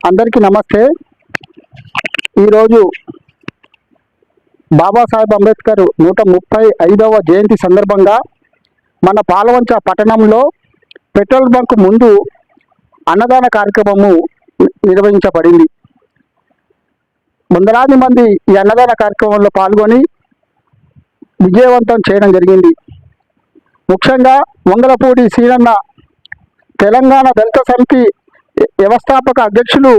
అందరికీ నమస్తే. ఈరోజు బాబాసాహెబ్ అంబేద్కర్ 135వ జయంతి సందర్భంగా మన పాలవంచ పట్టణంలో పెట్రోల్ బంక్ ముందు అన్నదాన కార్యక్రమము నిర్వహించబడింది. వందలాది మంది ఈ అన్నదాన కార్యక్రమంలో పాల్గొని విజయవంతం చేయడం జరిగింది. ముఖ్యంగా వంగలపూడి శ్రీరన్న తెలంగాణ దళిత సమితి వ్యవస్థాపక అధ్యక్షులు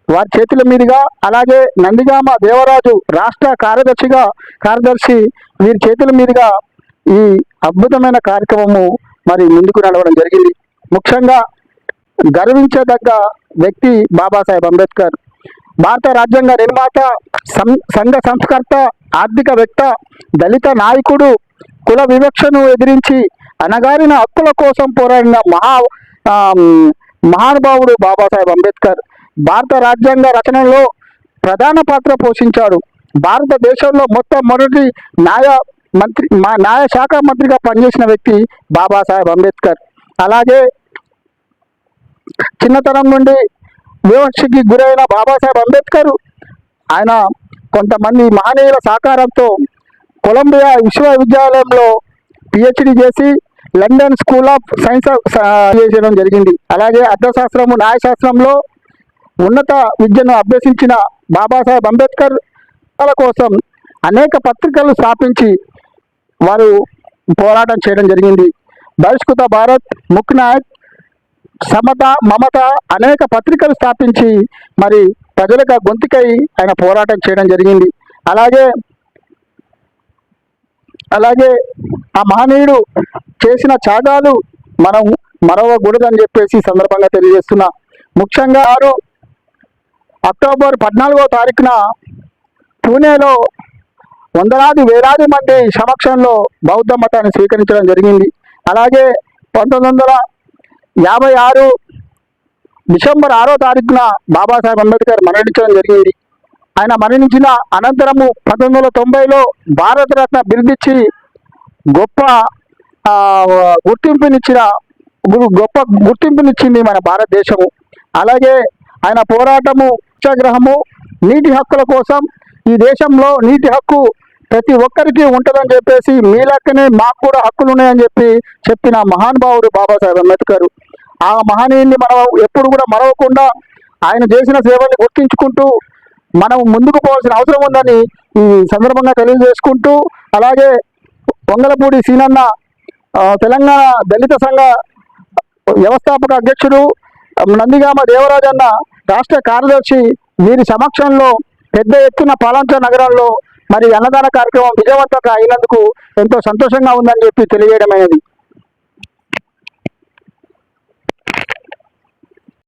వారి చేతుల మీదుగా, అలాగే నందిగామ దేవరాజు రాష్ట్ర కార్యదర్శి వీరి చేతుల మీదుగా ఈ అద్భుతమైన కార్యక్రమము ముందుకు నడవడం జరిగింది. ముఖ్యంగా గర్వించదగ్గ వ్యక్తి బాబాసాహెబ్ అంబేద్కర్. భారత రాజ్యాంగ నిర్మాత, సంఘ సంస్కర్త, ఆర్థికవేత్త, దళిత నాయకుడు, కుల వివక్షను ఎదిరించి అణగారిన హక్కుల కోసం పోరాడిన మహానుభావుడు బాబాసాహెబ్ అంబేద్కర్. భారత రాజ్యాంగ రచనలో ప్రధాన పాత్ర పోషించాడు. భారతదేశంలో మొట్టమొదటి న్యాయ శాఖ మంత్రిగా పనిచేసిన వ్యక్తి బాబాసాహెబ్ అంబేద్కర్. అలాగే చిన్నతనం నుండి వివక్షకి గురైన బాబాసాహెబ్ అంబేద్కర్ ఆయన కొంతమంది మహనీయుల సహకారంతో కొలంబియా విశ్వవిద్యాలయంలో పిహెచ్డి చేసి లండన్ స్కూల్ ఆఫ్ సైన్స్ చేయడం జరిగింది. అలాగే అర్థశాస్త్రము, న్యాయశాస్త్రంలో ఉన్నత విద్యను అభ్యసించిన బాబాసాహెబ్ అంబేద్కర్ వాళ్ళ కోసం అనేక పత్రికలు స్థాపించి వారు పోరాటం చేయడం జరిగింది. బహిష్కృత భారత్, ముక్ నాయక్, సమత, మమత అనేక పత్రికలు స్థాపించి ప్రజలకు గొంతుకై ఆయన పోరాటం చేయడం జరిగింది. అలాగే ఆ మహనీయుడు చేసిన త్యాగాలు మనం మరవకూడదని చెప్పేసి సందర్భంగా తెలియజేస్తున్నా. ముఖ్యంగా అక్టోబర్ 14వ తారీఖున పూణేలో వేలాది మంది సమక్షంలో బౌద్ధ మతాన్ని స్వీకరించడం జరిగింది. అలాగే 1956 డిసెంబర్ 6వ తారీఖున బాబాసాహెబ్ అంబేద్కర్ మరణించడం జరిగింది. ఆయన మరణించిన అనంతరము 1990లో భారతరత్న బిరుదిచ్చి గొప్ప గుర్తింపునిచ్చింది మన భారతదేశము. అలాగే ఆయన పోరాటము, సత్యాగ్రహము, నీటి హక్కుల కోసం, ఈ దేశంలో నీటి హక్కు ప్రతి ఒక్కరికి ఉంటుందని చెప్పేసి, మీ లెక్కనే మాకు కూడా హక్కులు ఉన్నాయని చెప్పిన మహానుభావుడు బాబాసాహెబ్ అంబేద్కర్. ఆ మహనీయుని మనం ఎప్పుడు కూడా మరవకుండా ఆయన చేసిన సేవల్ని గుర్తించుకుంటూ మనం ముందుకు పోవాల్సిన అవసరం ఉందని ఈ సందర్భంగా తెలియజేసుకుంటూ, అలాగే వంగలపూడి శ్రీరన్న తెలంగాణ దళిత సంఘ వ్యవస్థాపక అధ్యక్షుడు, నందిగామ దేవరాజన్న రాష్ట్ర కార్యదర్శి వీరి సమక్షంలో పెద్ద ఎత్తున పాలంచ నగరంలో అన్నదాన కార్యక్రమం విజయవంతంగా అయినందుకు ఎంతో సంతోషంగా ఉందని తెలియజేయడమైనది.